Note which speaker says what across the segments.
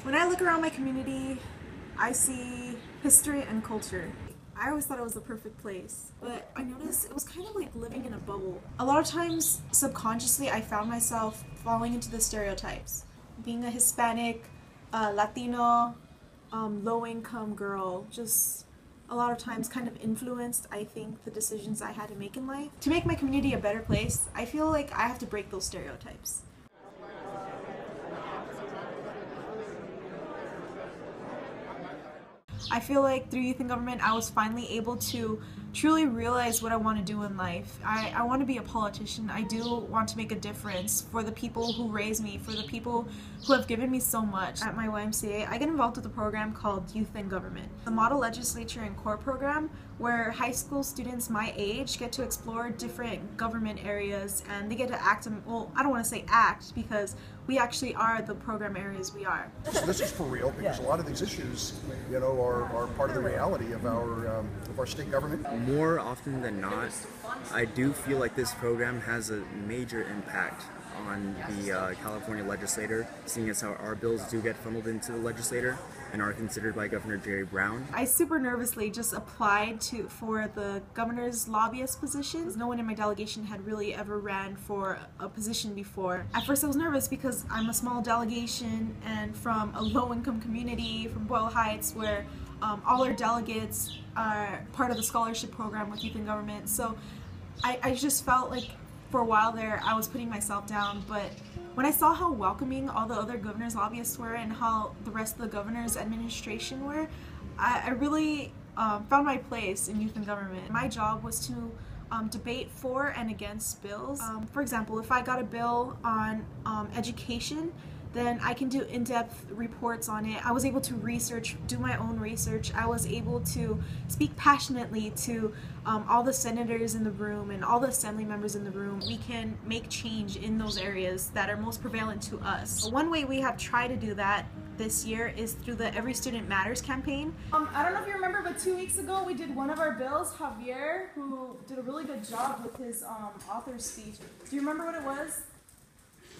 Speaker 1: When I look around my community, I see history and culture. I always thought it was the perfect place, but I noticed it was kind of like living in a bubble. A lot of times, subconsciously, I found myself falling into the stereotypes. Being a Hispanic, Latino, low-income girl, just a lot of times kind of influenced, I think, the decisions I had to make in life. To make my community a better place, I feel like I have to break those stereotypes. I feel like through youth and government, I was finally able to truly realize what I want to do in life. I want to be a politician. I do want to make a difference for the people who raised me, for the people who have given me so much. At my YMCA, I get involved with a program called Youth and Government, the Model Legislature and Core program, where high school students my age get to explore different government areas, and they get to act, well, I don't want to say act, because we actually are the program areas we are.
Speaker 2: So this is for real, because a lot of these issues, you know, are part of the reality of our state government.
Speaker 3: More often than not, I do feel like this program has a major impact on the California legislator, seeing as how our bills do get funneled into the legislator and are considered by Governor Jerry Brown.
Speaker 1: I super nervously just applied for the governor's lobbyist position. No one in my delegation had really ever ran for a position before. At first I was nervous because I'm a small delegation and from a low-income community, from Boyle Heights, where all our delegates are part of the scholarship program with Youth and Government. So I just felt like for a while there I was putting myself down, but when I saw how welcoming all the other governor's lobbyists were and how the rest of the governor's administration were, I really found my place in Youth and Government. My job was to debate for and against bills. For example, if I got a bill on education, then I can do in-depth reports on it. I was able to do my own research. I was able to speak passionately to all the senators in the room and all the assembly members in the room. We can make change in those areas that are most prevalent to us. One way we have tried to do that this year is through the Every Student Matters campaign.
Speaker 4: I don't know if you remember, but 2 weeks ago we did one of our bills, Javier, who did a really good job with his author's speech. Do you remember what it was?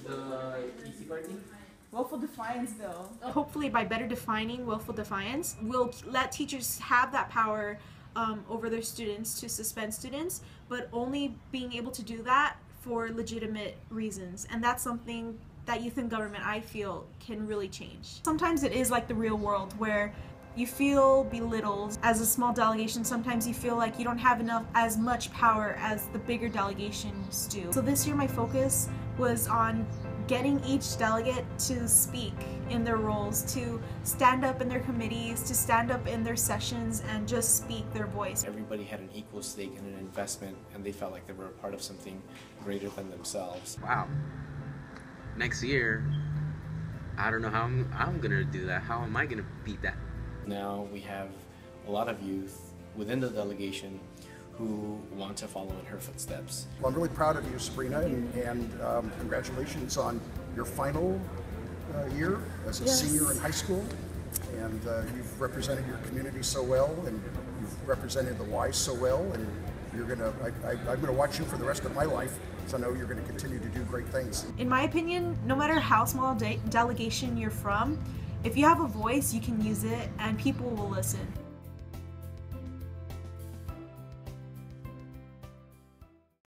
Speaker 5: The easy party?
Speaker 4: Willful Defiance bill.
Speaker 1: Hopefully by better defining willful defiance, we'll let teachers have that power over their students to suspend students, but only being able to do that for legitimate reasons. And that's something that Youth and Government, I feel, can really change. Sometimes it is like the real world where you feel belittled. As a small delegation, sometimes you feel like you don't have as much power as the bigger delegations do. So this year my focus was on getting each delegate to speak in their roles, to stand up in their committees, to stand up in their sessions and just speak their voice.
Speaker 5: Everybody had an equal stake in an investment, and they felt like they were a part of something greater than themselves.
Speaker 6: Wow. Next year, I don't know how I'm gonna do that. How am I gonna beat that?
Speaker 5: Now we have a lot of youth within the delegation who want to follow in her footsteps.
Speaker 2: Well, I'm really proud of you, Sabrina, and congratulations on your final year as a senior in high school. And you've represented your community so well, and you've represented the Y so well, and I'm gonna watch you for the rest of my life, so I know you're gonna continue to do great things.
Speaker 1: In my opinion, no matter how small a delegation you're from, if you have a voice, you can use it and people will listen.